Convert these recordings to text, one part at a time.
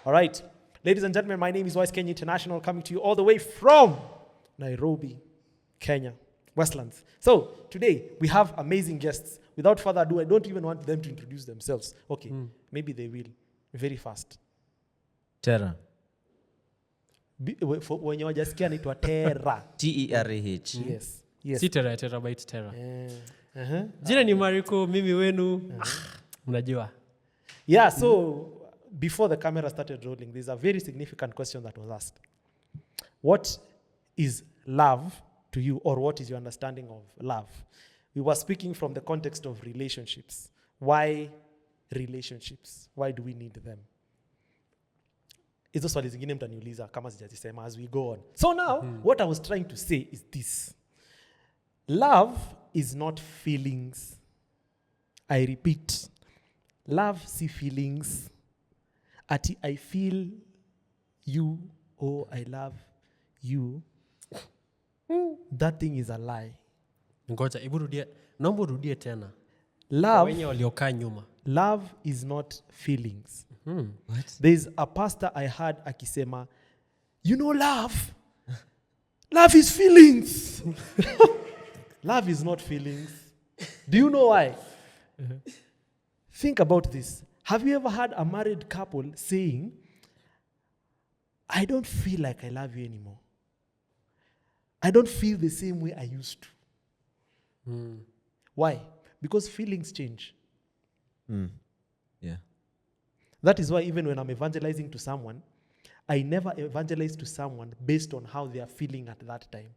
All right. Ladies and gentlemen, my name is Wise Kenya International, coming to you all the way from Nairobi, Kenya, Westlands. So today we have amazing guests. Without further ado, I don't even want them to introduce themselves. Okay, maybe they will very fast. Terra. Wenye wajasikia naitwa Terra. T-E-R-A-H. Yes. Yes. Si Terra, Terabyte Terra. Uh-huh. Jina ni Mariko, mimi wenu. Mnajua. Yeah, so before the camera started rolling, there's a very significant question that was asked. What is love to you, or what is your understanding of love? We were speaking from the context of relationships. Why relationships? Why do we need them? Hizo swali zingine mtaniuliza kama sijazisema as we go on. So now, what I was trying to say is this. Love is not feelings. I repeat. Love si feelings. Ati I feel you, or I love you. That thing is a lie. Ngoja, naomba urudie tena. Love, Wenye waliokaa nyuma. love is not feelings. What? There's a pastor I heard akisema, you know love? Love is feelings. Love is not feelings. Do you know why? Think about this. Have you ever had a married couple saying, I don't feel like I love you anymore. I don't feel the same way I used to. Why? Because feelings change. Yeah. That is why even when I'm evangelizing to someone, I never evangelize to someone based on how they are feeling at that time.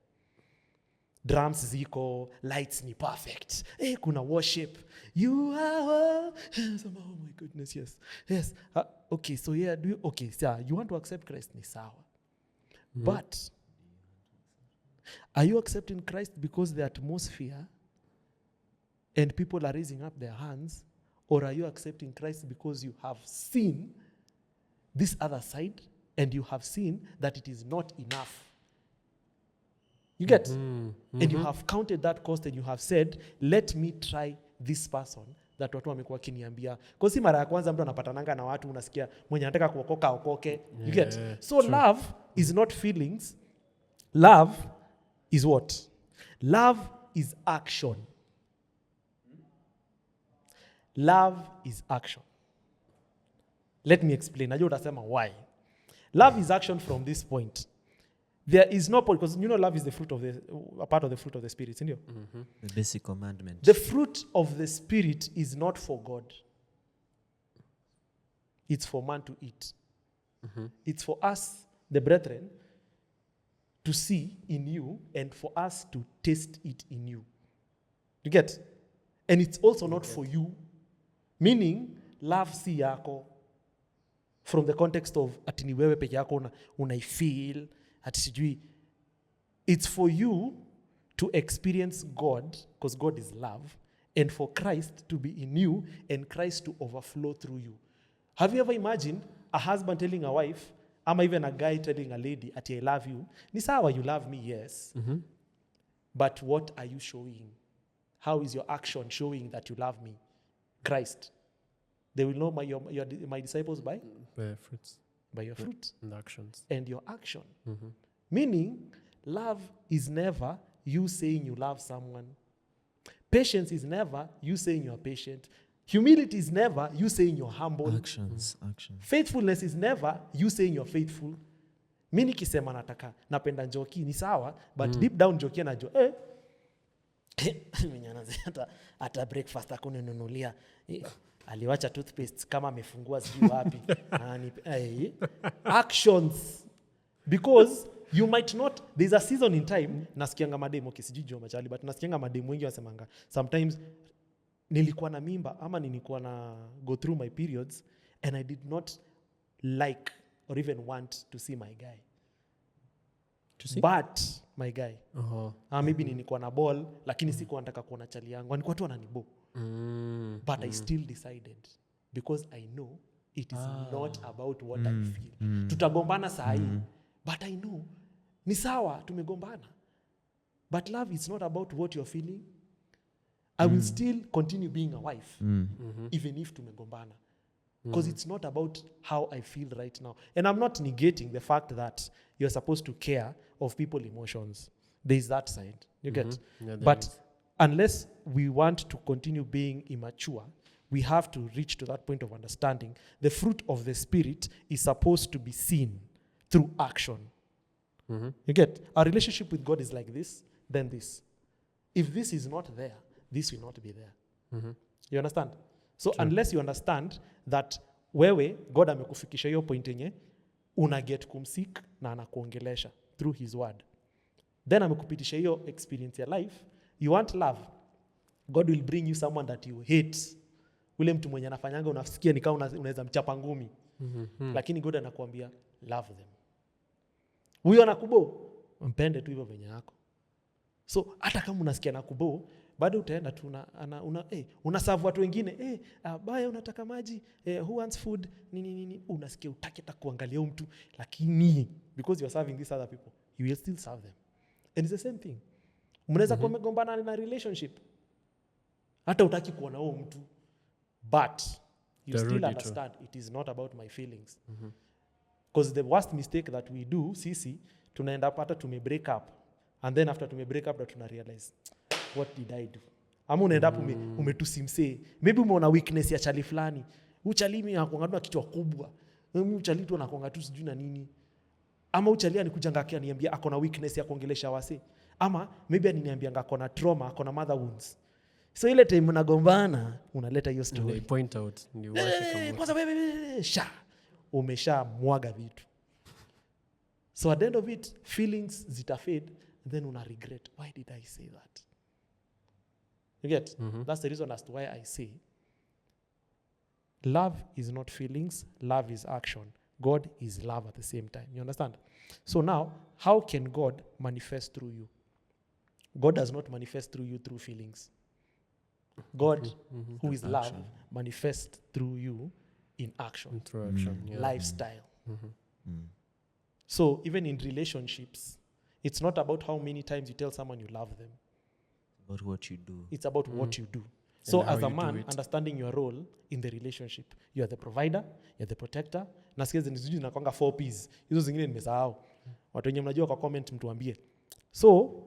Drums ziko, lights ni perfect. Kuna worship. You are, oh my goodness, yes. Yes. Okay, so yeah, okay, so you want to accept Christ, ni sawa. But are you accepting Christ because the atmosphere and people are raising up their hands? Or are you accepting Christ because you have seen this other side and you have seen that it is not enough? You get? And you have counted that cost and you have said, let me try this person that watu wamekuwa kiniambia. Kwa si mara ya kwanza mtu anapatananga na watu unasikia mwenye anataka kuokoka okoke. You get? So true. Love is not feelings. Love is what? Love is action. Love is action. Let me explain. Najua utasema why. Love is action from this point. There is no point, because you know love is the fruit of a part of the fruit of the Spirit, isn't it? The basic commandment. The fruit of the Spirit is not for God. It's for man to eat. It's for us, the brethren, to see in you and for us to taste it in you. You get? And it's also not for you. Meaning, love si yako. From the context of ati ni wewe peke yako unaifeel, ati sijui. It's for you to experience God, because God is love, and for Christ to be in you and Christ to overflow through you. Have you ever imagined a husband telling a wife, or even a guy telling a lady, ati I love you? Ni sawa, you love me, yes. But what are you showing? How is your action showing that you love me? Christ. They will know my disciples by Fruits. By your fruit And actions. and your action. Meaning, love is never you saying you love someone. Patience is never you saying you're patient. Humility is never you saying you're humble. Actions. Faithfulness is never you saying you're faithful. Mimi nikisema napenda Njoki ni sawa, but deep down Njoki anajua ata breakfast akununulia aliwacha toothpaste kama amefungua sijui wapi. Actions. Because you might not, there's a season in time, nasikianga mademu, okay, sijui jua machali, but nasikianga mademu wengi wasemanga, sometimes nilikuwa na mimba ama nilikuwa na go through my periods and I did not like or even want to see my guy. To see? But my guy. Maybe nilikuwa na ball lakini sikuwa nataka kuona chali yangu. Nilikuwa tu ananibo. But I still decided because I know it is not about what I feel. Tutagombana saa hii. But I know ni sawa tumegombana. But love is not about what you're feeling. I will still continue being a wife even if tumegombana. because it's not about how I feel right now. And I'm not negating the fact that you're supposed to care of people's emotions. There's that side. You get? Yeah, there But is. unless we want to continue being immature, we have to reach to that point of understanding. The fruit of the Spirit is supposed to be seen through action. You get? Our relationship with God is like this, then this. If this is not there, this will not be there. You understand? So unless you understand that wewe God amekufikisha hiyo point yenye una get kumsik na anakuongelesha through his word, then amekupitisha hiyo experience ya life, you want love, God will bring you someone that you hate. Ule mtu mwenye anafanyanga unasikia ni kama unaweza mchapa ngumi, lakini God anakuambia love them. Huyo anakubo, mpende tu hivyo venye yako. So hata kama unasikia nakubo, bado utaenda tu unaserve watu wengine, baya unataka maji, who wants food, nini, unasikia utaki hata kuangalia huyo mtu, lakini because you are serving these other people, you will still serve them. And it's the same thing. Mnaweza kuwa mmegombana na relationship, hata utaki kuona huyo mtu, but you still understand it is not about my feelings. Because the worst mistake that we do, sisi tunaenda hata tume-break up, and then after tume-break up tuna realize what did I do? Ama unaenda hapo umetusimsee, maybe umeona weakness ya chali fulani, uchali mimi anakuanga tu kichwa kubwa, mimi uchali tu anakuanga tu sijui na nini, ama uchali anikujanga akaniambia ako na weakness ya kuongelesha wase, ama maybe aniniambianga ako na trauma, ako na mother wounds. So ile time mnagombana unaleta hiyo story, They point out ni washi kwanza wewe umesha mwaga vitu. So at the end of it, feelings zitafade, and then una regret, why did I say that? You get? That's the reason as to why I say love is not feelings, love is action. God is love at the same time. You understand? So now, how can God manifest through you? God does not manifest through you through feelings. God, who is love, manifests through you in action, interaction, yeah. lifestyle. So even in relationships, it's not about how many times you tell someone you love them. About what you do. It's about what you do. So how as a you do man, it. understanding your role in the relationship, you are the provider, you're the protector. Nasikia zinakwanga 4 P's. Hizo zingine nimesahau. Watu wenye mnajua kwa comment mtuambie. So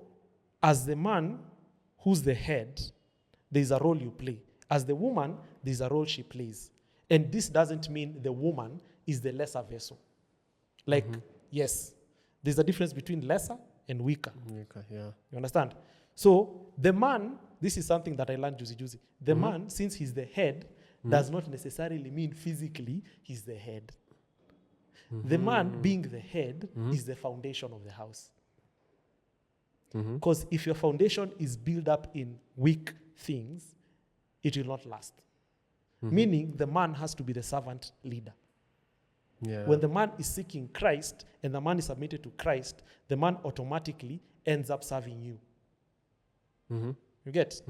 as the man who's the head, there's a role you play. As the woman, there's a role she plays. And this doesn't mean the woman is the lesser vessel. Like, yes, there's a difference between lesser and weaker. Okay, yeah. You understand? So the man, this is something that I learned juicy. The man, since he's the head, does not necessarily mean physically he's the head. The man being the head is the foundation of the house. Because if your foundation is built up in weak things, it will not last. Meaning the man has to be the servant leader. Yeah. When the man is seeking Christ and the man is submitted to Christ, the man automatically ends up serving you. You get?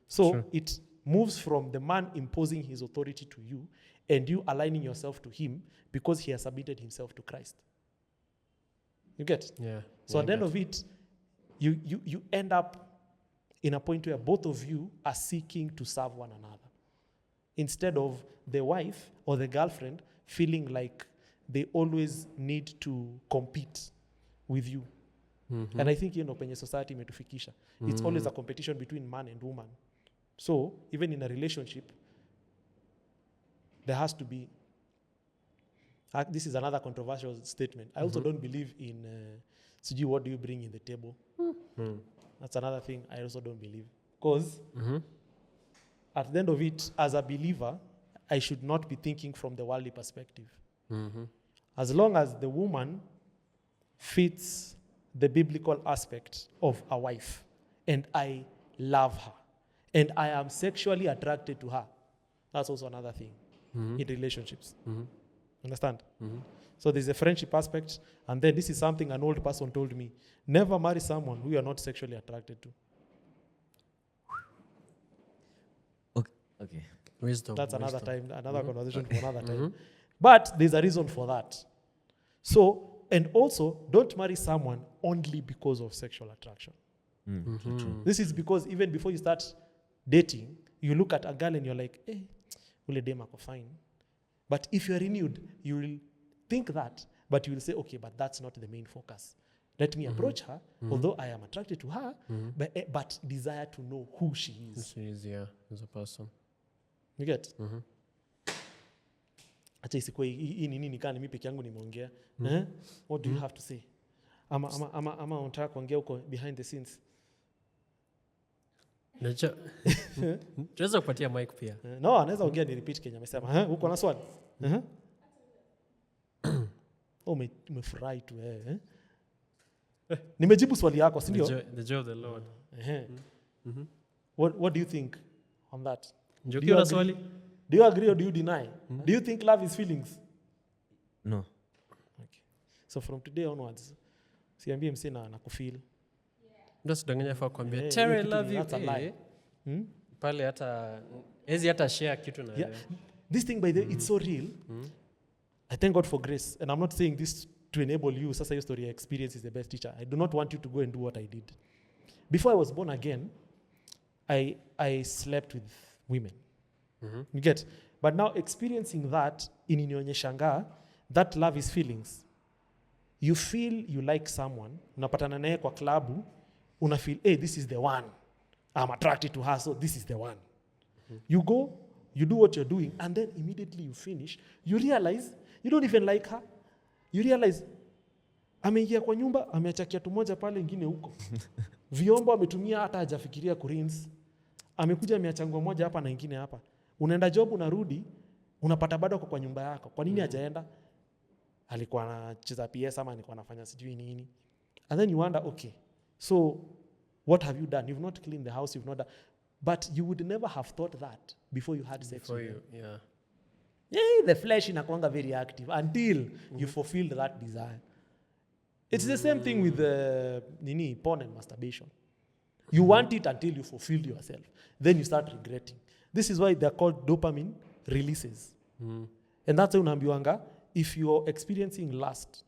So Sure. it moves from the man imposing his authority to you and you aligning yourself to him because he has submitted himself to Christ. You get? Yeah. So at the end of it, you end up in a point where both of you are seeking to serve one another. Instead of the wife or the girlfriend feeling like they always need to compete with you. And I think penye society imetufikisha. It's always a competition between man and woman. So even in a relationship, there has to be, this is another controversial statement. I also don't believe in, Suji, what do you bring in the table? That's another thing I also don't believe. Because at the end of it, as a believer, I should not be thinking from the worldly perspective. As long as the woman fits the biblical aspect of a wife, and I love her, and I am sexually attracted to her, that's also another thing in relationships. Understand? So there's a friendship aspect, and then this is something an old person told me: never marry someone who you are not sexually attracted to. Okay. Wisdom. That's another wisdom. time, another conversation for another time. But there's a reason for that. So, and also, don't marry someone only because of sexual attraction. This is because even before you start dating, you look at a girl and you're like, ule dem ako fine. But if you're renewed, you will think that, but you will say, okay, but that's not the main focus. Let me approach her, although I am attracted to her, but desire to know who she is. She is, yeah, as a person. You get? Acha isikuwe hii ni nini kani mimi peke yangu nimeongea. What do you have to say? Ama unataka kuongea huko behind the scenes? Tunaweza kupatia mic pia. No, anaweza ongea ni repeat Kenya amesema. Uko na swali? Umefurahi tu nimejibu swali yako, si ndio? The joy of the Lord. What do you think on that? Do you agree or do you deny? Do you think love is feelings? No. Okay. So from today onwards, siambie msee na kufeel. Ndio sidanganya fa kuambia Terry I love you. Pale hata share kitu na wewe. This thing by the way, it's so real. I thank God for grace, and I'm not saying this to enable you. Sasa your story experience is the best teacher. I do not want you to go and do what I did. Before I was born again, I slept with women. You get? But now experiencing that ininionyeshanga, that love is feelings. You feel you like someone, unapatana naye kwa klabu, una feel, hey, this is the one. I'm attracted to her, so this is the one. You go, you do what you're doing, and then immediately you finish, you realize you don't even like her. You realize ameingia kwa nyumba, ameacha kiatu moja pale ingine huko. Vyombo ametumia hata hajafikiria kurinse. Amekuja ameacha nguo moja hapa na ingine hapa. Unaenda job, unarudi, unapata bado kwa nyumba yako. Kwa nini hajaenda? Alikuwa anacheza PS ama alikuwa anafanya sijui nini. And then you wonder, okay, so what have you done? You've not cleaned the house, you've not done. But you would never have thought that before you had sex with them. Yeah. Yeah, the flesh inakuanga very active until you fulfill that desire. It's the same thing with porn and masturbation. You want it until you fulfill yourself. Then you start regretting. This is why they're called dopamine releases. And that's why unaambiwanga, if you're experiencing lust,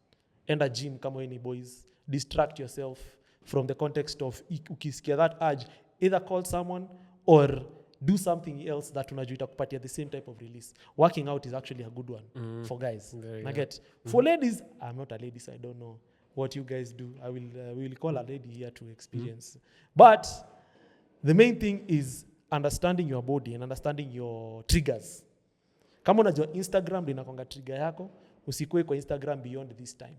enda gym kama any boys, distract yourself from the context of ukisikia that urge, either call someone or do something else that unajua itakupatia the same type of release. Working out is actually a good one for guys. For ladies, I'm not a lady, so I don't know what you guys do. We will call a lady here to experience. But the main thing is understanding your body and understanding your triggers. Kama unajua Instagram linakonga trigger yako, usikue kwa Instagram beyond this time.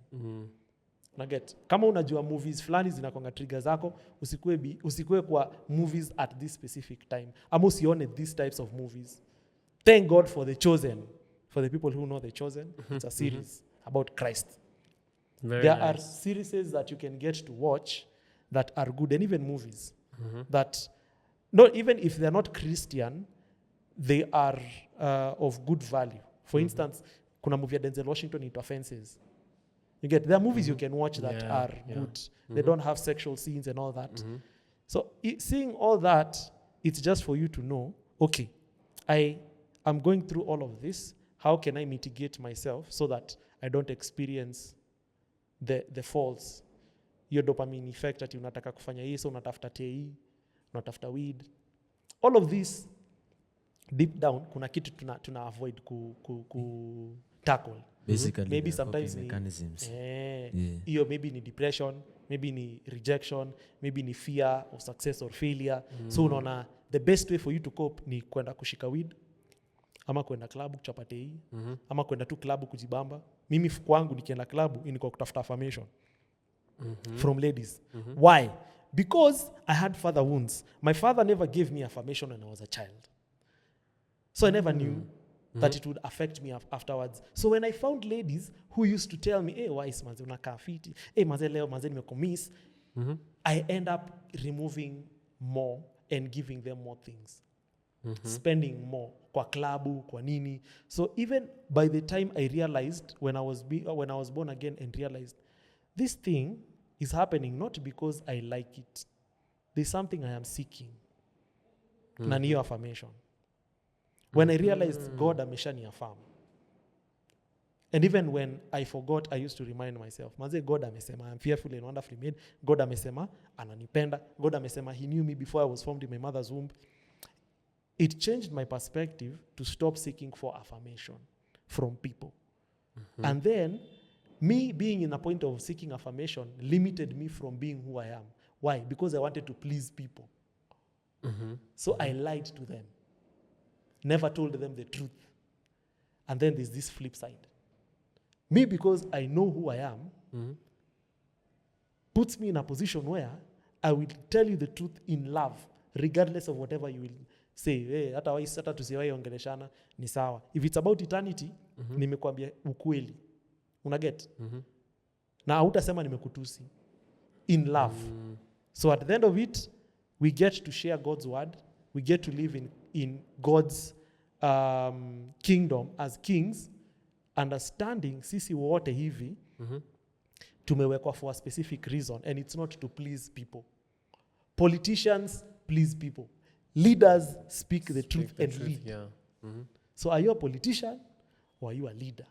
Kama unajua movies fulani zinakonga trigger zako, usikue kwa movies at this specific time. Ama usione these types of movies. Thank God for The Chosen. For the people who know The Chosen, it's a series about Christ. There are series that you can get to watch that are good, and even movies that, not even if they're not Christian, they are of good value. For instance, kuna movie ya Denzel Washington into Offenses. You get, there are movies you can watch that are good. They don't have sexual scenes and all that. So seeing all that, it's just for you to know, okay, I am going through all of this. How can I mitigate myself so that I don't experience the falls? Your dopamine effect ati unataka kufanya hii, so unatafuta TI, unatafuta weed. All of this, deep down, kuna kitu tuna avoid ku tackle. Basically, maybe sometimes mechanisms. Iyo maybe ni depression, maybe ni rejection, maybe ni fear of success or failure. So unaona the best way for you to cope ni kwenda kushika weed, ama kwenda klabu kuchapa TI, ama kwenda tu klabu kujibamba. Mimi kwangu nikienda klabu ni kwa kutafuta affirmation from ladies. Why? Because I had father wounds. My father never gave me affirmation when I was a child. So I never knew that it would affect me afterwards. So when I found ladies who used to tell me, hey, wise manze unakaa fiti, hey manze leo manze nimekumiss, I end up removing more and giving them more things. Spending more kwa klabu, kwa nini. So even by the time I realized, when I was born again and realized, this thing is happening not because I like it. There's something I am seeking. Na niyo affirmation. When I realized God ameshani affirm. And even when I forgot, I used to remind myself, manze God amesema, I'm fearfully and wonderfully made. God amesema, ananipenda. God amesema, he knew me before I was formed in my mother's womb. It changed my perspective to stop seeking for affirmation. from people. And then me being in a point of seeking affirmation limited me from being who I am. Why? Because I wanted to please people. So I lied to them. Never told them the truth. And then there's this flip side. Me, because I know who I am, puts me in a position where I will tell you the truth in love, regardless of whatever you will say. Hey, hata tusiwahi ongeleshana ni sawa. If it's about eternity, nimekuambia ukweli. Unaget? Na hautasema nimekutusi. In love. So at the end of it, we get to share God's word. We get to live in God's kingdom as kings, understanding sisi wote hivi tumewekwa for a specific reason, and it's not to please people. Politicians please people. Leaders speak the truth and lead. Yeah. So are you a politician or are you a leader?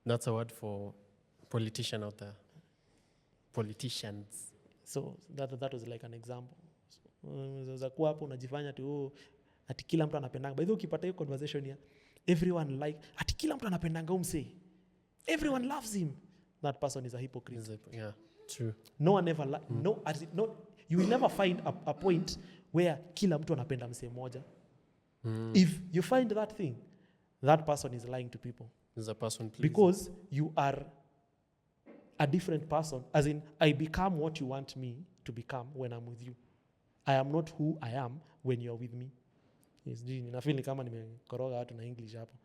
That's a word for politician out there. Politicians. So that was like an example. Unaweza kuwa hapo unajifanya tu ati kila mtu anapendanga. By the way, ukipata hiyo conversation ya everyone like ati kila mtu anapendanga umse. Everyone loves him. That person is a hypocrite. Yeah, true. No one ever you will never find a point where kila mtu anapenda mse moja. If you find that thing, that person is lying to people. Is a person pleasing. Because you are a different person. As in, I become what you want me to become when I'm with you. I am not who I am when you're with me. Yes, ninafeel ni kama nimekoroga watu na English hapo.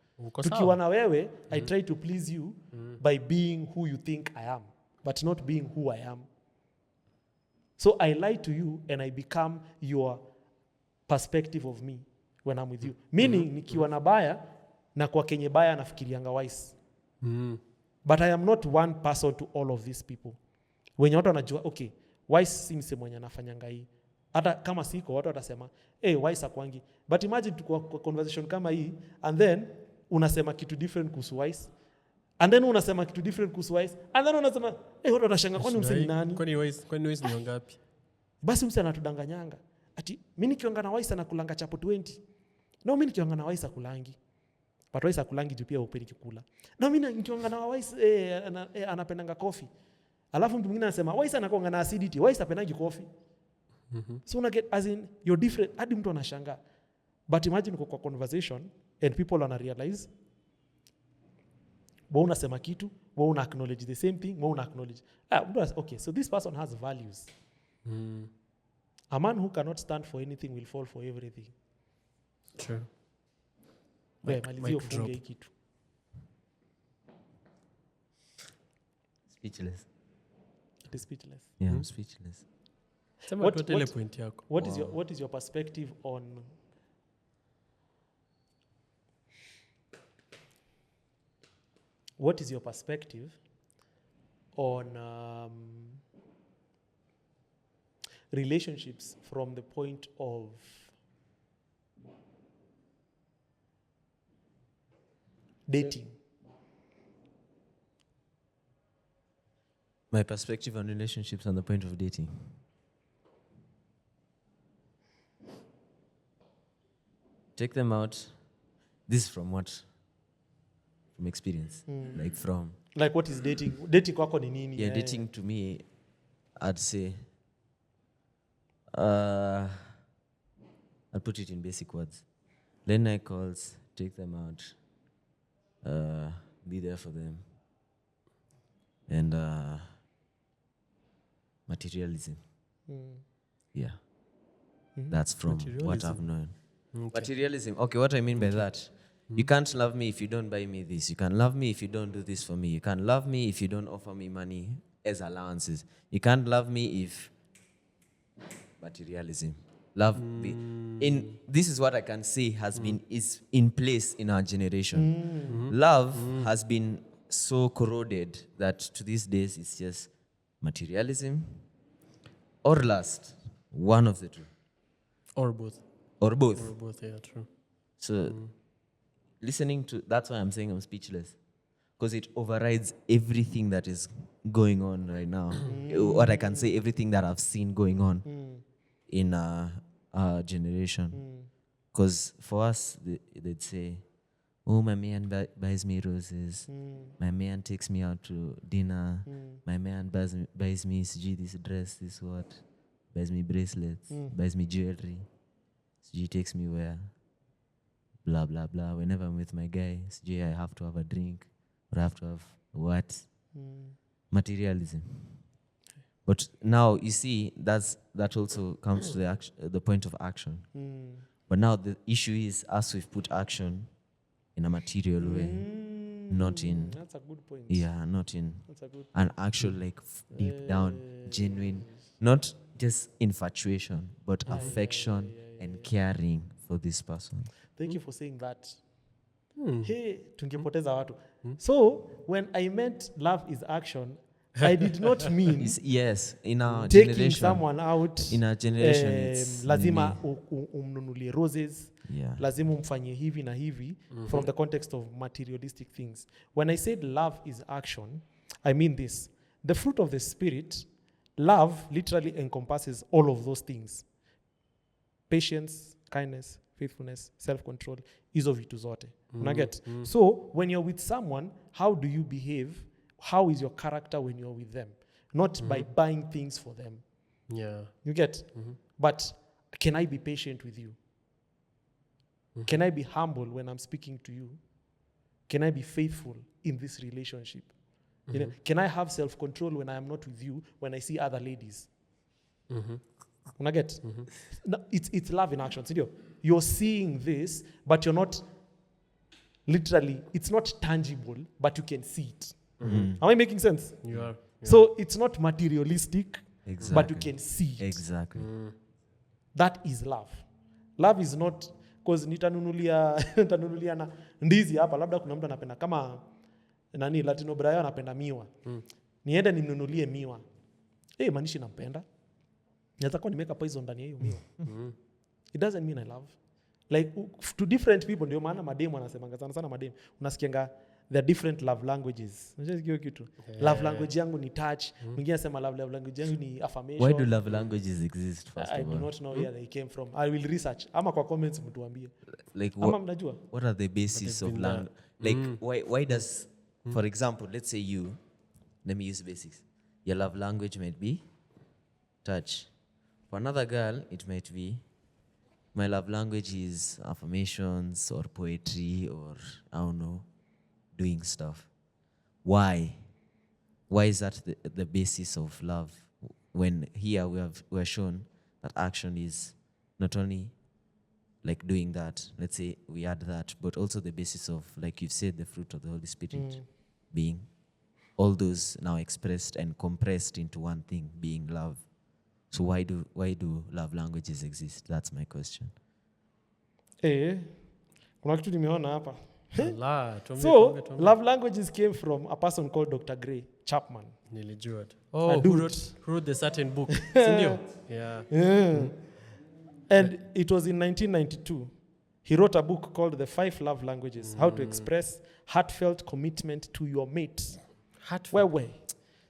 Tukiwa na wewe, I try to please you by being who you think I am, but not being who I am. So I lie to you and I become your perspective of me when I'm with you. Meaning, nikiwa na baya, na kwa kenye baya nafikirianga wise. But I am not one person to all of these people. Wenye watu wanajua, okay, wise si mse mwenye anafanyanga hii. Hata kama siko, watu watasema, wise akwangi. But imagine kwa conversation kama hii, and then unasema kitu different kuhusu wise. And then unasema kitu different kuhusu wise. And then unasema, watu watashanga kwani mse ni nani? Kwani wise ni wangapi? Basi mse anatudanganyanga. Ati, mimi nikiongea na wise anakulanga chapo 20. No, mimi nikiongea na wise akulangi. But wise akulangi juu pia upeli kikula. Na mimi nikiongea na wise anapendanga coffee. Alafu mtu mwingine anasema wise anakuanga na acidity. Wise apendaji coffee. So una get as in you're different. Hadi mtu anashanga. But imagine uko kwa conversation and people wana realize wewe unasema kitu, wewe una acknowledge the same thing, wewe una acknowledge. Okay, so this person has values. A man who cannot stand for anything will fall for everything. True. Malizio funge hii kitu. Speechless. It is speechless. Yeah, I'm speechless. Sema tu ile point yako. What is your perspective on relationships from the point of dating? My perspective on relationships on the point of dating. Take them out. This is from what? From experience. Like what is dating? Dating kwako ni nini? Yeah, dating to me, I'd say, I'll put it in basic words. Late night calls, take them out, be there for them, and materialism. Yeah. That's from what I've known. Okay. Materialism. Okay, what I mean by that, you can't love me if you don't buy me this. You can't love me if you don't do this for me. You can't love me if you don't offer me money as allowances. You can't love me if materialism. This is what I can say is in place in our generation. Love has been so corroded that to these days it's just materialism or lust. One of the two. Or both. Or both. Or both, yeah, true. So listening to, that's why I'm saying I'm speechless. Because it overrides everything that is going on right now. What I can say, everything that I've seen going on in our generation. Because for us, they'd say, Oh, my man buys me roses. My man takes me out to dinner. My man buys me this dress, this what? Buys me bracelets. Buys me jewelry. He takes me where? Blah, blah, blah. Whenever I'm with my guy, I have to have a drink. Or I have to have what? Materialism. But now, you see, that also comes to the point of action. But now the issue is us, we've put action in a material way, not in. That's a good point. Yeah, not in That's a good an actual like deep down, genuine, not just infatuation, but affection and caring for this person. Thank you for saying that. Hey, tungepoteza watu. So when I meant love is action, I did not mean Yes, in our taking generation, someone out. in our generation, it's lazima umnunulie roses. Yeah. Lazima umfanyie hivi na hivi from the context of materialistic things. When I said love is action, I mean this. The fruit of the Spirit, love literally encompasses all of those things. Patience, kindness, faithfulness, self-control, hizo vitu zote. Unaget? So when you're with someone, how do you behave? How is your character when you're with them? Not by buying things for them. Yeah. You get? But can I be patient with you? Can I be humble when I'm speaking to you? Can I be faithful in this relationship? You know, can I have self-control when I am not with you, when I see other ladies? Unaget? No, it's love in action. You're seeing this, but you're not literally, it's not tangible, but you can see it. Am I making sense? You are. So it's not materialistic, Exactly. but you can see it. Exactly. That is love. Love is not because nitanunulia na ndizi hapa, labda kuna mtu anapenda kama nani Latino Brayo anapenda miwa. Niende nimnunulie miwa. Manishi nampenda. Naweza kuwa nimeka poison ndani ya hiyo miwa. It doesn't mean I love. Like to different people, ndio maana mademu anasemanga sana mademu. Unasikianga there are different love languages. Unajua hiyo kitu. Love language yangu ni touch. Mwingine anasema love language yangu ni affirmation. Why do love languages exist first I of all? do not know where they came from. I will research. Ama kwa comments mtuambie. Like Ama mnajua? what are the basis of language? Like why does, for example, let's say you, let me use basics. Your love language might be touch. For another girl, it might be my love language is affirmations or poetry or I don't know, doing stuff. Why? Why is that the basis of love? When here we're shown that action is not only like doing that, let's say we add that, but also the basis of, like you've said, the fruit of the Holy Spirit being all those now expressed and compressed into one thing, being love. So why do love languages exist? That's my question. Kuna kitu nimeona hapa. Tuambie. So, love languages came from a person called Dr. Gray Chapman. Nilijua tu. dude. Who wrote the certain book? Sindio? Yeah. And it was in 1992. He wrote a book called The 5 Love Languages, How to Express Heartfelt Commitment to Your Mate. Wewe.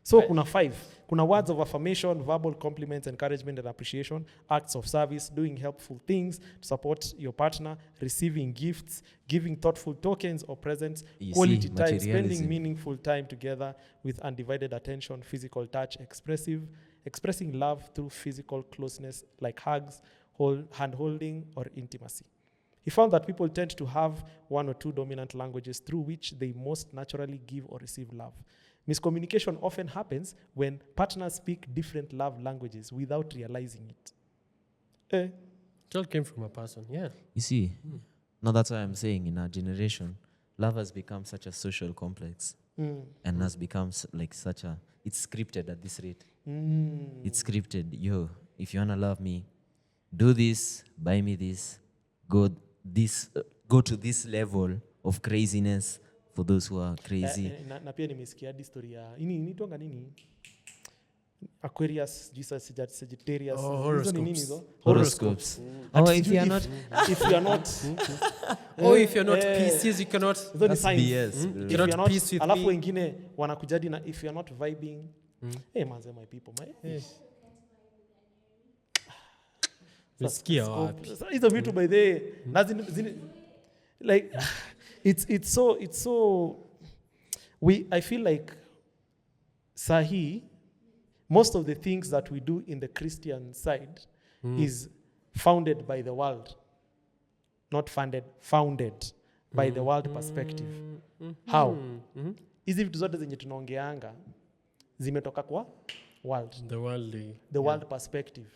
So kuna 5. Kuna words of affirmation, verbal compliments, encouragement and appreciation, acts of service, doing helpful things to support your partner, receiving gifts, giving thoughtful tokens or presents, quality time, spending meaningful time together with undivided attention, physical touch, expressing love through physical closeness like hugs, hand-holding or intimacy. He found that people tend to have 1 or 2 dominant languages through which they most naturally give or receive love. Miscommunication often happens when partners speak different love languages without realizing it. It all came from a person, yeah. You see, now that's why I'm saying in our generation, love has become such a social complex and has become like such a, it's scripted at this rate. It's scripted. Yo, if you want to love me, do this, buy me this, go to this level of craziness for those who are crazy. Na pia nimesikia hadi story ya inaitwanga nini? Aquarius, Jesus, Sagittarius. Horoscopes. Nini hizo? Horoscopes. Oh, if you are not if you are not if you're not Pisces, you cannot. That's BS. If Cannot you're not, peace with alafu me. wengine wanakujadi na if you're not vibing. Manze my people. Nisikia wapi? Hizo vitu by the like it's so I feel like sahi, most of the things that we do in the Christian side is founded by the world, not funded, founded by the world perspective. How? Hizi vitu zote zenye tunaongeanga zimetoka kwa world, the world perspective.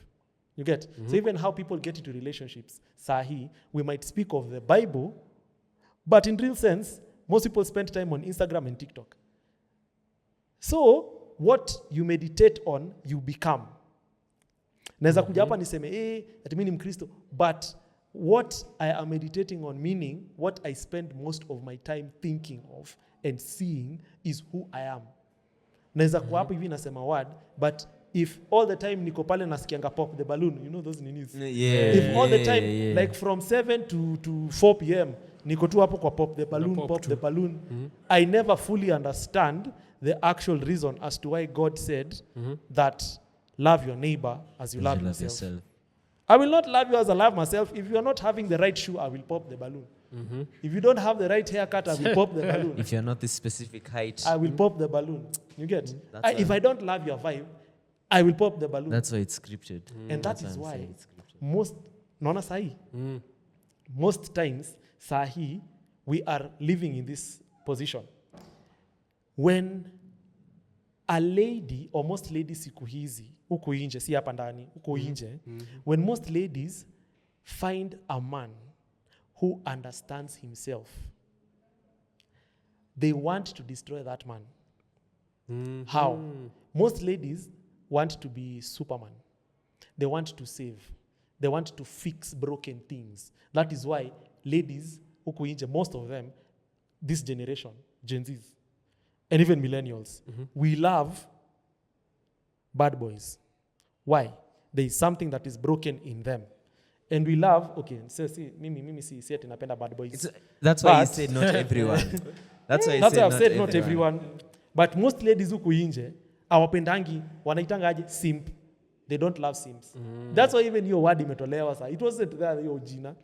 You get? So even how people get into relationships, sahi, we might speak of the Bible, but in real sense, most people spend time on Instagram and TikTok. So what you meditate on, you become. Naweza kuja hapa niseme, ati mimi ni Mkristo, but what I am meditating on, meaning what I spend most of my time thinking of and seeing, is who I am. Naweza kuwa hapo hivi nasema word, but if all the time niko pale nasikianga pop the balloon, you know those ninis. If all the time, like from 7 to 4 p.m, niko tu hapo kwa pop the balloon, I never fully understand the actual reason as to why God said that love your neighbor as you love yourself. I will not love you as I love myself. If you are not having the right shoe, I will pop the balloon. If you don't have the right haircut, I will pop the balloon. If you're not this specific height, I will pop the balloon. You get? If I don't love your vibe, I will pop the balloon. That's why it's scripted. And that is why most times, sahi, we are living in this position. When a lady, or most ladies siku hizi, huko inje, si hapa ndani, huko inje, when most ladies find a man who understands himself, they want to destroy that man. How? Most ladies want to be Superman. They want to save. They want to fix broken things. That is why ladies, huku inje, most of them, this generation, Gen Zs, and even millennials, we love bad boys. Why? There is something that is broken in them. And we love, okay, so see, mimi si ati napenda bad boys. That's why you said not everyone. That's why I've said not everyone. But most ladies huku inje, hawapendangi, wanaitanga aje simp. They don't love simps. That's why even your word imetolewa saa. It wasn't there your jina.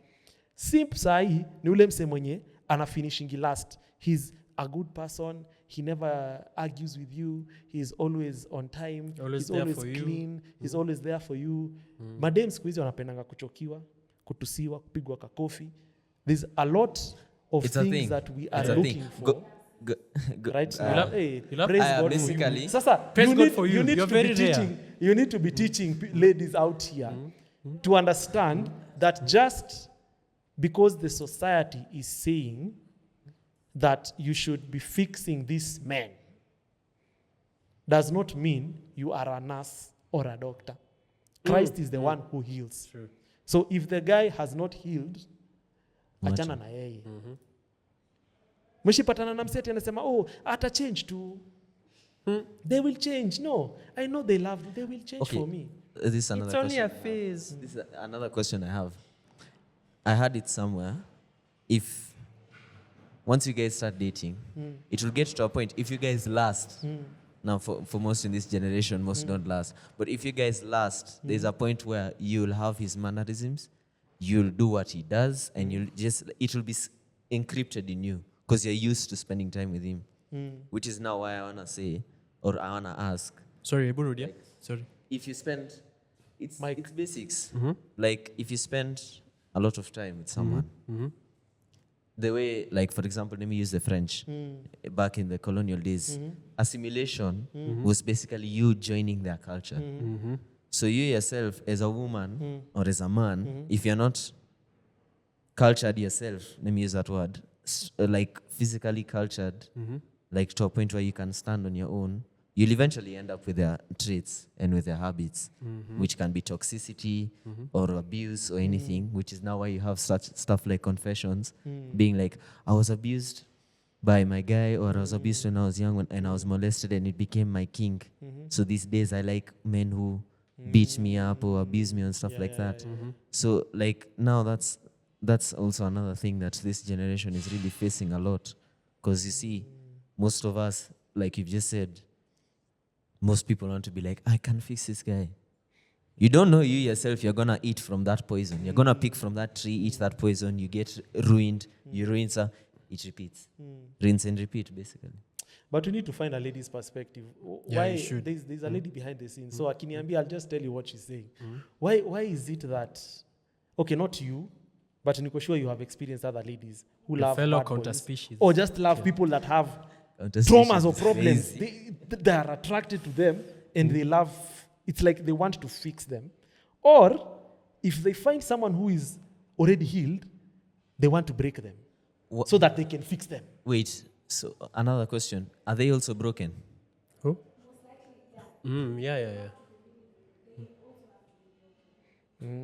Simp sahi ni ule mse mwenye ana finishingi last. He's a good person. He never argues with you. He's always on time. He's always clean. He's always there for you. Madem siku hizi wanapendanga kuchokiwa, kutusiwa, kupigwa kakofi. There's a lot of things that we are looking for. Right? Praise God basically. Sasa, praise God for you. You're very teaching. You need to be teaching ladies out here to understand that just because the society is saying that you should be fixing this man does not mean you are a nurse or a doctor. Christ is the one who heals. True. So if the guy has not healed, achana na yeye. Mshipatana na mseti anasema, ata change too. They will change. No, I know they love you. They will change for me. This is another It's only question. a phase. This is another question I have. I heard it somewhere. If once you guys start dating, it will get to a point, if you guys last, now for most in this generation, most don't last, but if you guys last, there's a point where you'll have his mannerisms, you'll do what he does, and it will be encrypted in you because you're used to spending time with him, which is now why I want to say, or I want to ask. Sorry, Burudia. Sorry. If you spend, it's basics. Like if you spend a lot of time with someone, the way, like for example, let me use the French. Back in the colonial days, assimilation was basically you joining their culture. So you yourself, as a woman or as a man, if you're not cultured yourself, let me use that word, like physically cultured, like to a point where you can stand on your own, you'll eventually end up with their traits and with their habits, which can be toxicity or abuse or anything, which is now why you have such stuff like confessions, being like, I was abused by my guy, or I was abused when I was young and I was molested and it became my king. So these days I like men who beat me up or abuse me and stuff like that. So like now that's also another thing that this generation is really facing a lot, because you see, most of us, like you've just said, most people want to be like, I can fix this guy. You don't know you yourself, you're going to eat from that poison. You're going to pick from that tree, eat that poison, you get ruined, you ruin. So it repeats. Rinse and repeat, basically. But we need to find a lady's perspective. Yeah, Why you should. there's a lady behind the scenes. So Akiniambi, I'll just tell you what she's saying. Why is it that, okay, not you, but Niko sure you have experienced other ladies who Your love fellow bad boys, counter-species. or just love people that have Counter-species traumas or is problems. crazy. They are attracted to them and they love, it's like they want to fix them. Or if they find someone who is already healed, they want to break them so that they can fix them. Wait, so another question. Are they also broken? Who? Yeah.